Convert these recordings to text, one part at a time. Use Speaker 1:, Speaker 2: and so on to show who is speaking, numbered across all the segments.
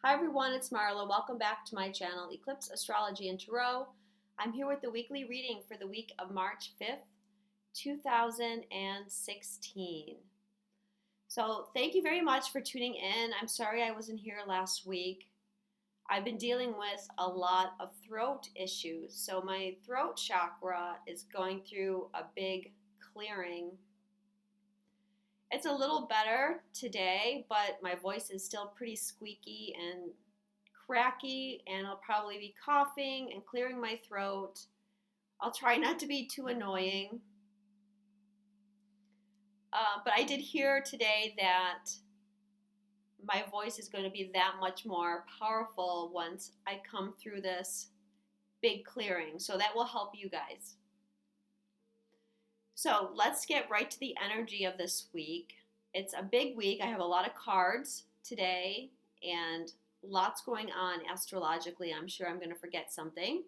Speaker 1: Hi everyone, it's Marla. Welcome back to my channel, Eclipse, Astrology, and Tarot. I'm here with the weekly reading for the week of March 5th, 2016. So thank you very much for tuning in. I'm sorry I wasn't here last week. I've been dealing with a lot of throat issues. So my throat chakra is going through a big clearing. It's a little better today, but my voice is still pretty squeaky and cracky, and I'll probably be coughing and clearing my throat. I'll try not to be too annoying. But I did hear today that my voice is going to be that much more powerful once I come through this big clearing. So that will help you guys. So let's get right to the energy of this week. It's a big week. I have a lot of cards today and lots going on astrologically. I'm sure I'm going to forget something.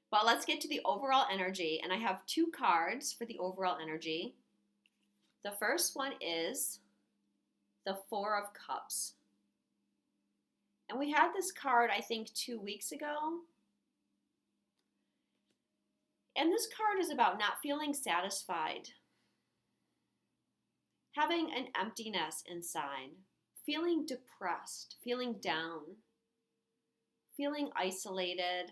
Speaker 1: But let's get to the overall energy. And I have two cards for the overall energy. The first one is the Four of Cups. And we had this card, I think, 2 weeks ago. And this card is about not feeling satisfied, having an emptiness inside, feeling depressed, feeling down, feeling isolated.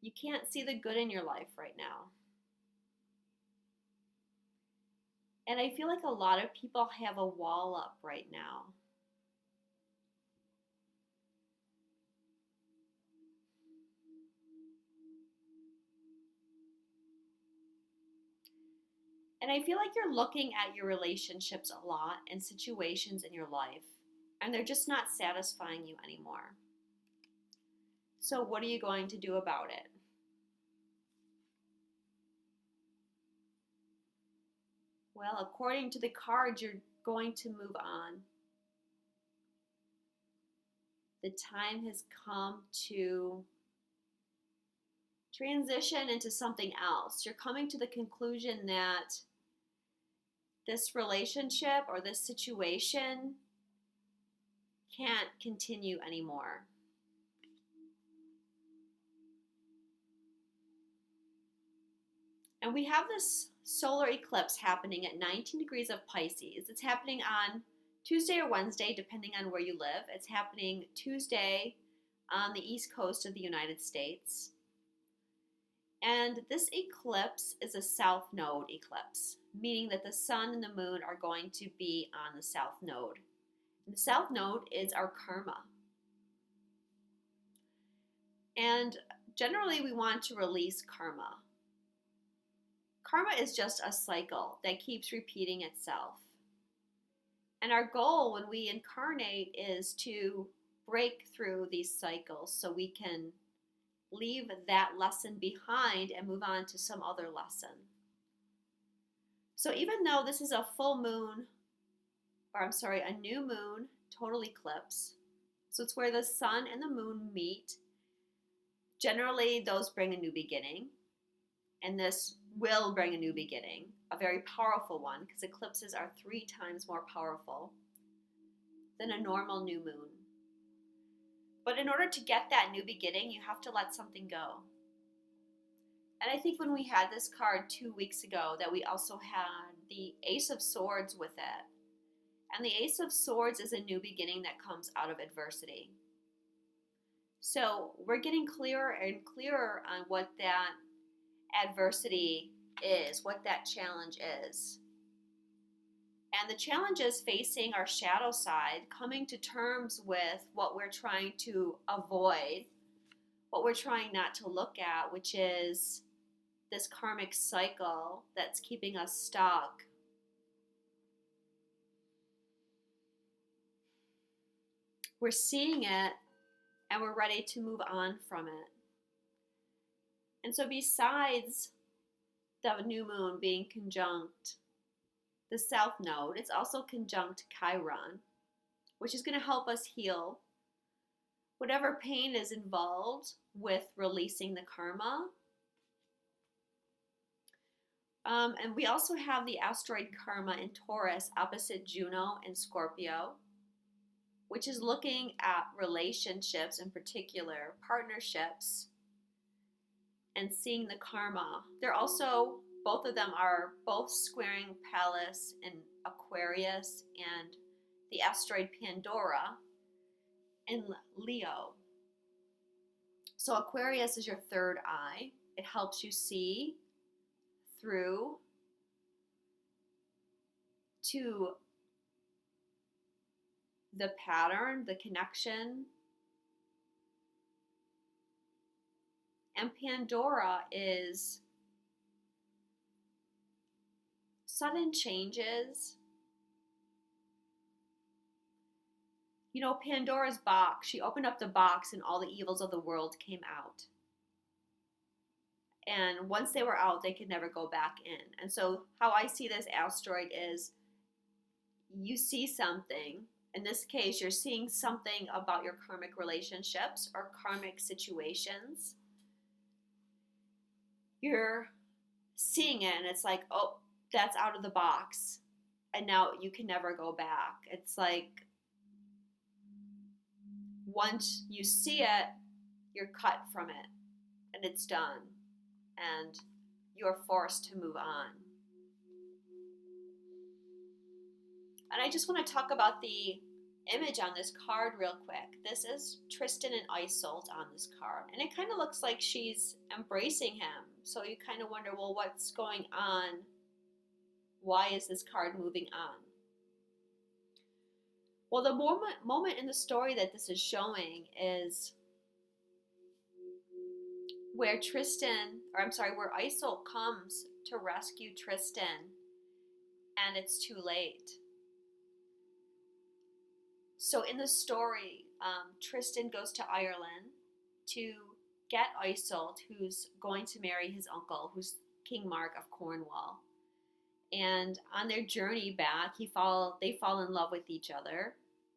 Speaker 1: You can't see the good in your life right now. And I feel like a lot of people have a wall up right now. And I feel like you're looking at your relationships a lot and situations in your life, and they're just not satisfying you anymore. So what are you going to do about it? Well, according to the cards, you're going to move on. The time has come to transition into something else. You're coming to the conclusion that this relationship or this situation can't continue anymore. And we have this solar eclipse happening at 19 degrees of Pisces. It's happening on Tuesday or Wednesday, depending on where you live. It's happening Tuesday on the east coast of the United States. And this eclipse is a south node eclipse, meaning that the sun and the moon are going to be on the south node. And the south node is our karma. And generally we want to release karma. Karma is just a cycle that keeps repeating itself. And our goal when we incarnate is to break through these cycles so we can leave that lesson behind and move on to some other lesson. So even though this is a a new moon total eclipse, so it's where the sun and the moon meet, generally those bring a new beginning, and this will bring a new beginning, a very powerful one, because eclipses are 3 times more powerful than a normal new moon. But in order to get that new beginning, you have to let something go. And I think when we had this card 2 weeks ago, that we also had the Ace of Swords with it. And the Ace of Swords is a new beginning that comes out of adversity. So we're getting clearer and clearer on what that adversity is, what that challenge is. And the challenge is facing our shadow side, coming to terms with what we're trying to avoid, what we're trying not to look at, which is this karmic cycle that's keeping us stuck. We're seeing it and we're ready to move on from it. And so besides the new moon being conjunct the south node, it's also conjunct Chiron, which is going to help us heal whatever pain is involved with releasing the karma. And we also have the asteroid Karma in Taurus opposite Juno and Scorpio. which is looking at relationships, in particular partnerships, and seeing the karma. They're also, both of them are both squaring Pallas in Aquarius and the asteroid Pandora in Leo. So Aquarius is your third eye. It helps you see through to the pattern, the connection. And Pandora is sudden changes. You know, Pandora's box, she opened up the box and all the evils of the world came out. And once they were out, they could never go back in. And so how I see this asteroid is you see something. In this case, you're seeing something about your karmic relationships or karmic situations. You're seeing it and it's like, oh, that's out of the box. And now you can never go back. It's like once you see it, you're cut from it and it's done. And you're forced to move on. And I just want to talk about the image on this card real quick. This is Tristan and Isolde on this card. And it kind of looks like she's embracing him. So you kind of wonder, well, what's going on? Why is this card moving on? Well, the moment in the story that this is showing is where where Isolde comes to rescue Tristan, and it's too late. So in the story, Tristan goes to Ireland to get Isolde, who's going to marry his uncle, who's King Mark of Cornwall. And on their journey back, they fall in love with each other,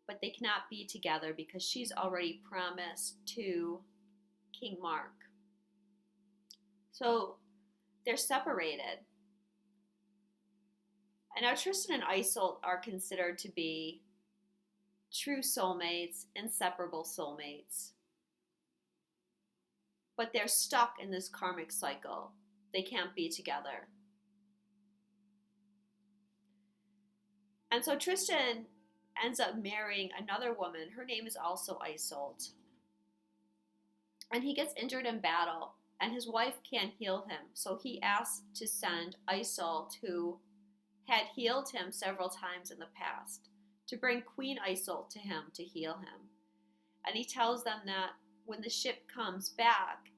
Speaker 1: but they cannot be together because she's already promised to King Mark. So they're separated. And now Tristan and Isolde are considered to be true soulmates, inseparable soulmates. But they're stuck in this karmic cycle. They can't be together. And so Tristan ends up marrying another woman. Her name is also Isolde. And he gets injured in battle, and his wife can't heal him. So he asks to send Isolde, who had healed him several times in the past, to bring Queen Isolde to him to heal him. And he tells them that when the ship comes back,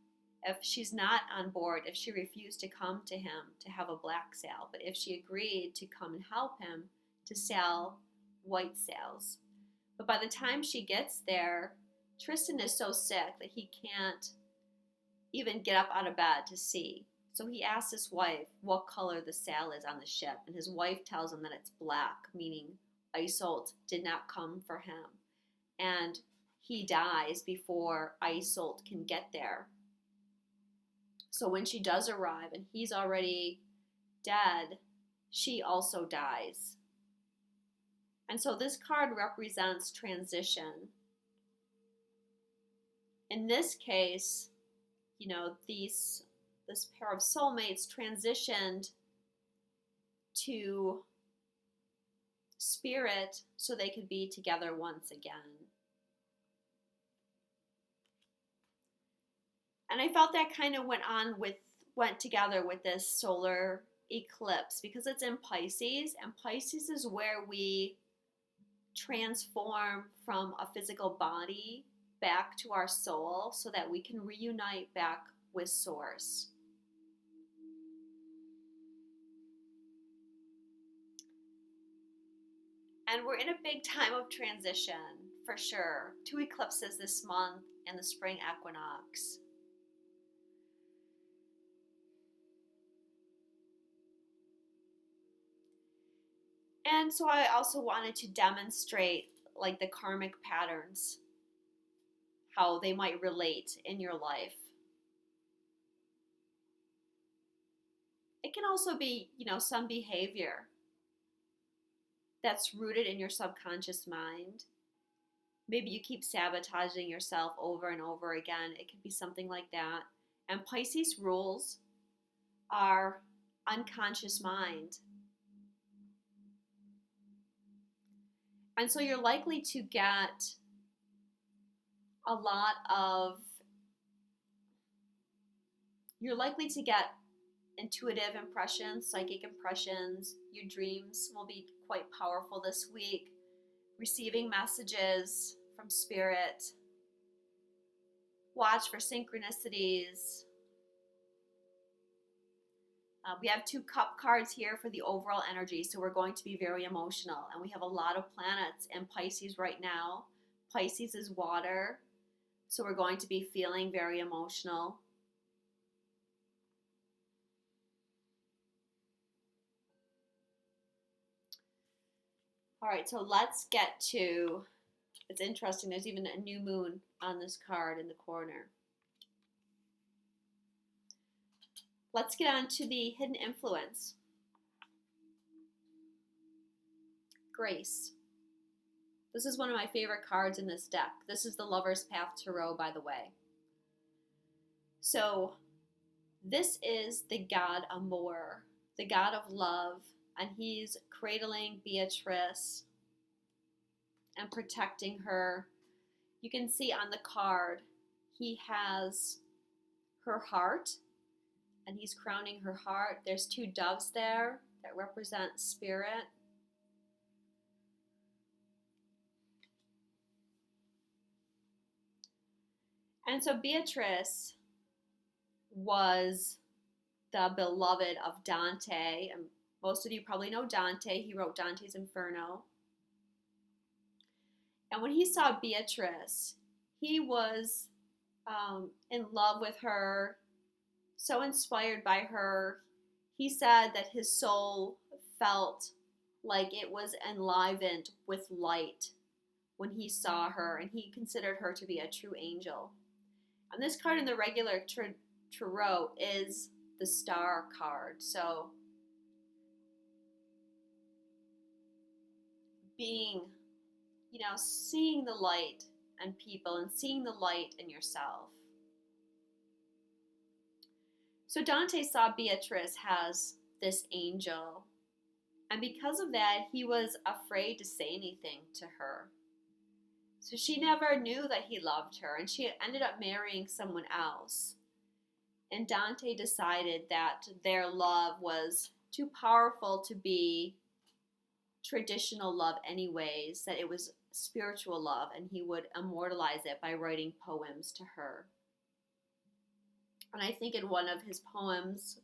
Speaker 1: if she's not on board, if she refused to come to him to have a black sail, but if she agreed to come and help him to sail white sails. But by the time she gets there, Tristan is so sick that he can't even get up out of bed to see. So he asks his wife what color the sail is on the ship, and his wife tells him that it's black, meaning Isolde did not come for him. And he dies before Isolde can get there. So when she does arrive and he's already dead, she also dies. And so this card represents transition. In this case, this pair of soulmates transitioned to spirit so they could be together once again. And I felt that kind of went together with this solar eclipse because it's in Pisces, and Pisces is where we transform from a physical body back to our soul so that we can reunite back with Source. And we're in a big time of transition, for sure. 2 eclipses this month and the spring equinox. And so I also wanted to demonstrate the karmic patterns, how they might relate in your life. It can also be, some behavior that's rooted in your subconscious mind. Maybe you keep sabotaging yourself over and over again. It could be something like that. And Pisces rules our unconscious mind. And so you're likely to get a lot of, you're likely to get intuitive impressions, psychic impressions. Your dreams will be quite powerful this week. Receiving messages from spirit. Watch for synchronicities. We have 2 cup cards here for the overall energy, so we're going to be very emotional. And we have a lot of planets in Pisces right now. Pisces is water, so we're going to be feeling very emotional. All right, so let's get to, it's interesting, there's even a new moon on this card in the corner. Let's get on to the hidden influence. Grace. This is one of my favorite cards in this deck. This is the Lover's Path Tarot, by the way. So this is the god Amor, the god of love, and he's cradling Beatrice and protecting her. You can see on the card, he has her heart, and he's crowning her heart. There's 2 doves there that represent spirit. And so Beatrice was the beloved of Dante, and most of you probably know Dante. He wrote Dante's Inferno. And when he saw Beatrice, he was in love with her, so inspired by her. He said that his soul felt like it was enlivened with light when he saw her, and he considered her to be a true angel. And this card in the regular tarot is the Star card. So being, seeing the light in people and seeing the light in yourself. So Dante saw Beatrice as this angel, and because of that, he was afraid to say anything to her. So she never knew that he loved her, and she ended up marrying someone else. And Dante decided that their love was too powerful to be traditional love anyways, that it was spiritual love, and he would immortalize it by writing poems to her. And I think in one of his poems,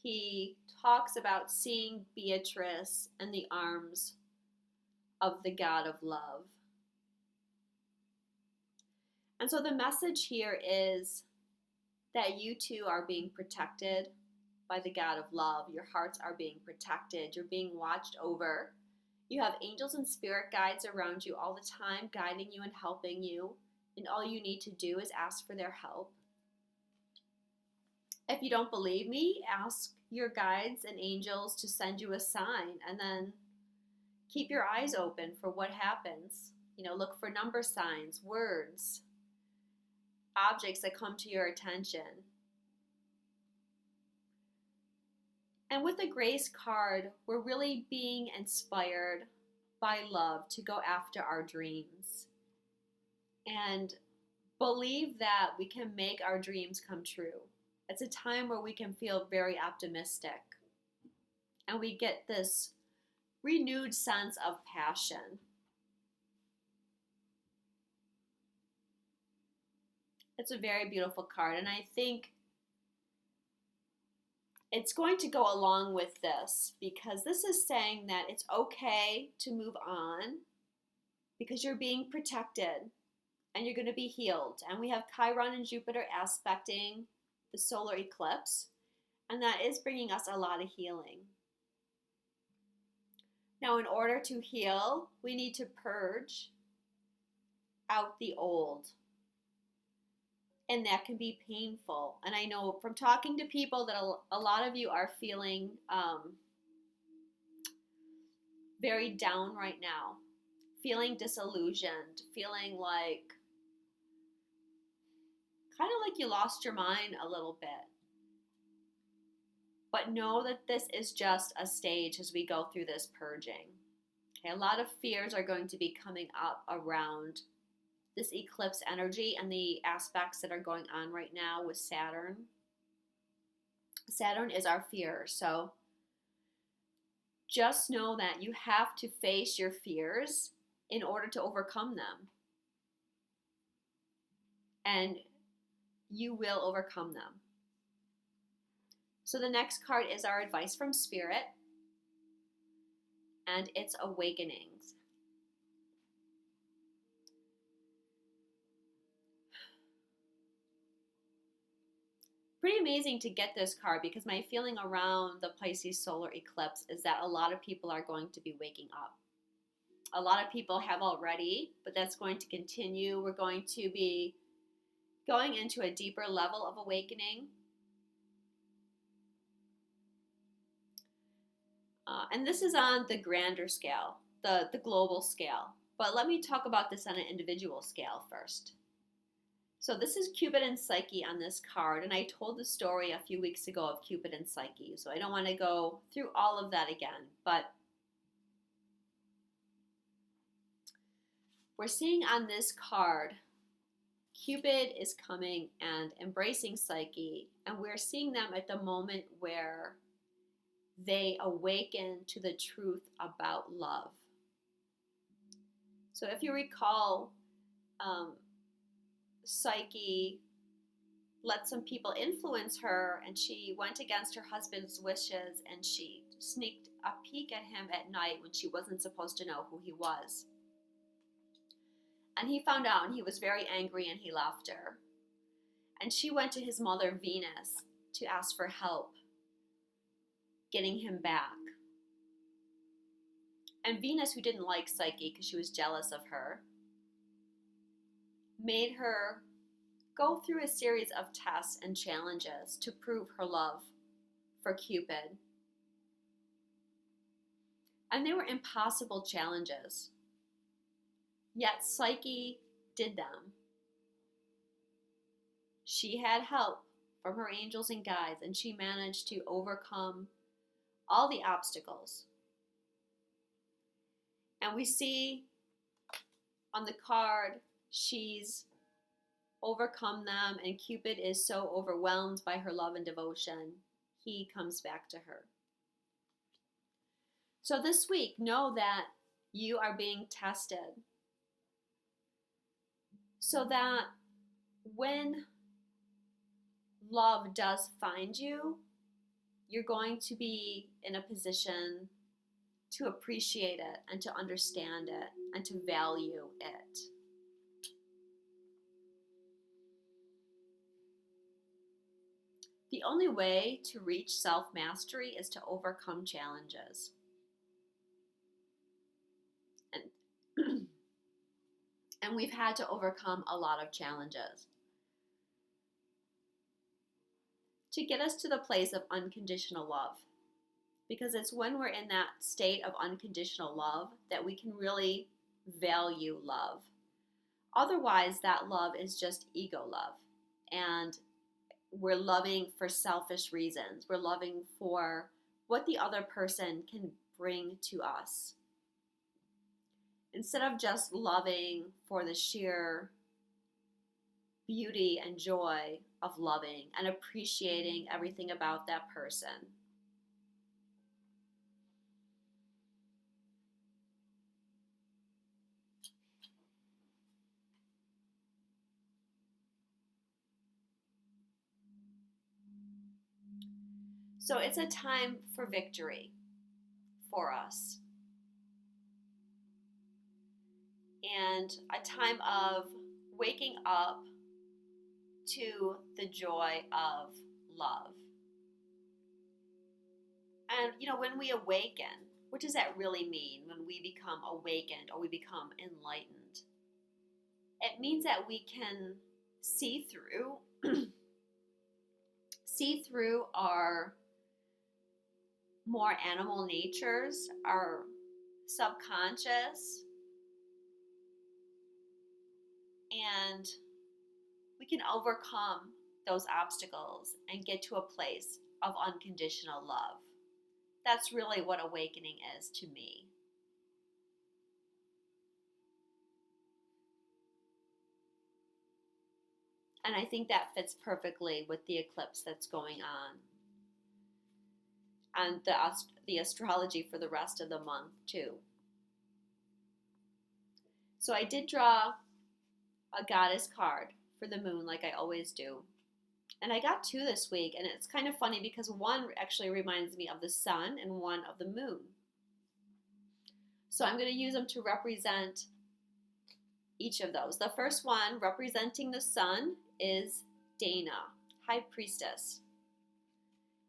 Speaker 1: he talks about seeing Beatrice in the arms of the god of love. And so the message here is that you two are being protected by the god of love. Your hearts are being protected. You're being watched over. You have angels and spirit guides around you all the time, guiding you and helping you. And all you need to do is ask for their help. If you don't believe me, ask your guides and angels to send you a sign, and then keep your eyes open for what happens. Look for number signs, words, objects that come to your attention. And with the Grace card, we're really being inspired by love to go after our dreams and believe that we can make our dreams come true. It's a time where we can feel very optimistic, and we get this renewed sense of passion. It's a very beautiful card, and I think it's going to go along with this, because this is saying that it's okay to move on because you're being protected and you're going to be healed. And we have Chiron and Jupiter aspecting the solar eclipse, and that is bringing us a lot of healing. Now, in order to heal, we need to purge out the old, and that can be painful. And I know from talking to people that a lot of you are feeling very down right now, feeling disillusioned, feeling like kind of like you lost your mind a little bit. But know that this is just a stage as we go through this purging. Okay, a lot of fears are going to be coming up around this eclipse energy and the aspects that are going on right now with Saturn. Saturn is our fear, so just know that you have to face your fears in order to overcome them. And you will overcome them. So the next card is our advice from Spirit, and it's awakenings. Pretty amazing to get this card because my feeling around the Pisces solar eclipse is that a lot of people are going to be waking up. A lot of people have already, but that's going to continue. We're going to be going into a deeper level of awakening. And this is on the grander scale, the global scale. But let me talk about this on an individual scale first. So this is Cupid and Psyche on this card, and I told the story a few weeks ago of Cupid and Psyche, so I don't want to go through all of that again, but we're seeing on this card, Cupid is coming and embracing Psyche, and we're seeing them at the moment where they awaken to the truth about love. So if you recall, Psyche let some people influence her, and she went against her husband's wishes, and she sneaked a peek at him at night when she wasn't supposed to know who he was. And he found out, and he was very angry, and he left her. And she went to his mother, Venus, to ask for help getting him back. And Venus, who didn't like Psyche because she was jealous of her, made her go through a series of tests and challenges to prove her love for Cupid. And they were impossible challenges. Yet Psyche did them. She had help from her angels and guides, and she managed to overcome all the obstacles. And we see on the card, she's overcome them, and Cupid is so overwhelmed by her love and devotion, he comes back to her. So this week, know that you are being tested so that when love does find you, you're going to be in a position to appreciate it and to understand it and to value it. The only way to reach self-mastery is to overcome challenges. And we've had to overcome a lot of challenges to get us to the place of unconditional love. Because it's when we're in that state of unconditional love that we can really value love. Otherwise, that love is just ego love. And we're loving for selfish reasons. We're loving for what the other person can bring to us. Instead of just loving for the sheer beauty and joy of loving and appreciating everything about that person. So it's a time for victory for us. And a time of waking up to the joy of love. And, when we awaken, what does that really mean when we become awakened or we become enlightened? It means that we can see through our more animal natures, our subconscious, and we can overcome those obstacles and get to a place of unconditional love. That's really what awakening is to me. And I think that fits perfectly with the eclipse that's going on and the astrology for the rest of the month too. So I did draw a goddess card for the moon like I always do. And I got two this week, and it's kind of funny because one actually reminds me of the sun and one of the moon. So I'm going to use them to represent each of those. The first one representing the sun is Dana, High Priestess.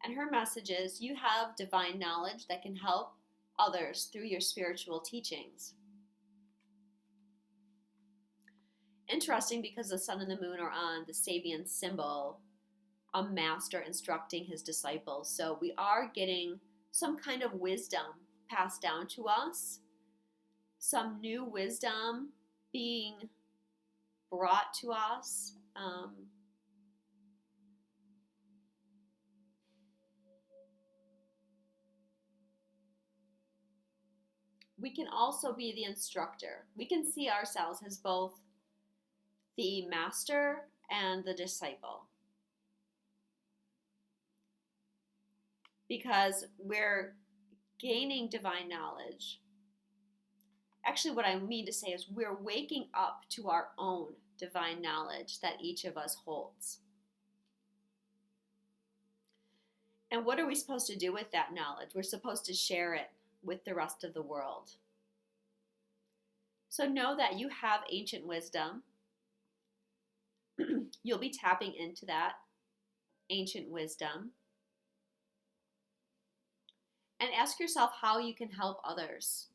Speaker 1: And her message is, you have divine knowledge that can help others through your spiritual teachings. Interesting, because the sun and the moon are on the Sabian symbol, a master instructing his disciples. So we are getting some kind of wisdom passed down to us, some new wisdom being brought to us. We can also be the instructor. We can see ourselves as both the master and the disciple, because we're gaining divine knowledge. Actually, what I mean to say is we're waking up to our own divine knowledge that each of us holds. And what are we supposed to do with that knowledge? We're supposed to share it with the rest of the world. So know that you have ancient wisdom. You'll be tapping into that ancient wisdom. And ask yourself how you can help others.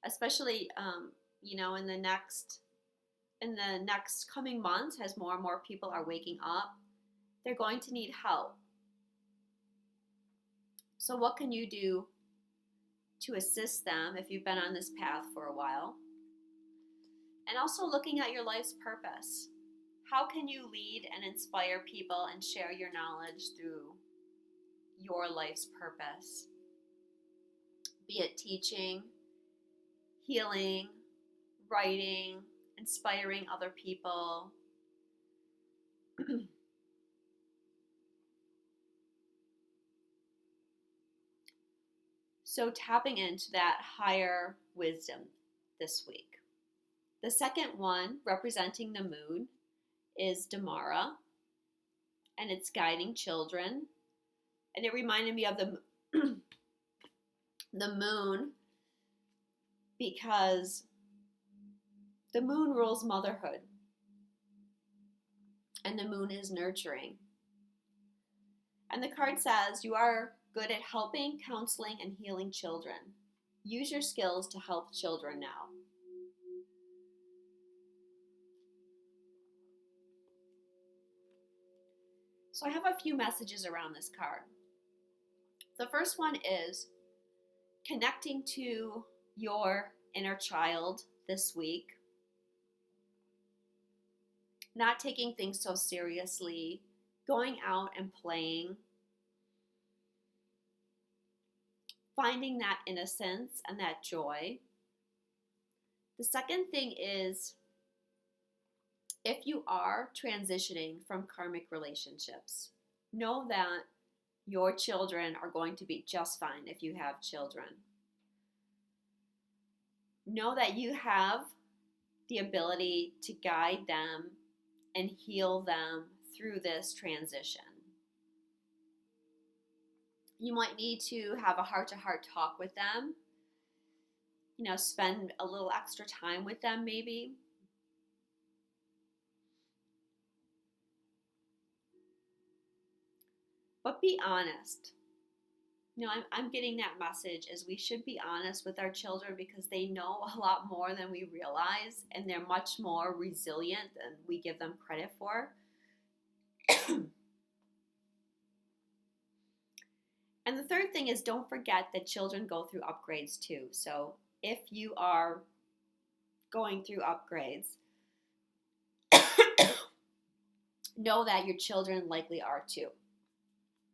Speaker 1: Especially, in the next coming months, as more and more people are waking up, they're going to need help. So what can you do to assist them if you've been on this path for a while? And also looking at your life's purpose. How can you lead and inspire people and share your knowledge through your life's purpose? Be it teaching, healing, writing, inspiring other people. So tapping into that higher wisdom this week. The second one, representing the moon, is Damara, and it's guiding children. And it reminded me of the moon, because the moon rules motherhood, and the moon is nurturing. And the card says, you are good at helping, counseling, and healing children. Use your skills to help children now. So I have a few messages around this card. The first one is connecting to your inner child this week. Not taking things so seriously, going out and playing. Finding that innocence and that joy. The second thing is, if you are transitioning from karmic relationships, know that your children are going to be just fine if you have children. Know that you have the ability to guide them and heal them through this transition. You might need to have a heart-to-heart talk with them. Spend a little extra time with them maybe. But be honest. I'm getting that message as we should be honest with our children, because they know a lot more than we realize, and they're much more resilient than we give them credit for. And the third thing is, don't forget that children go through upgrades too. So if you are going through upgrades, know that your children likely are too.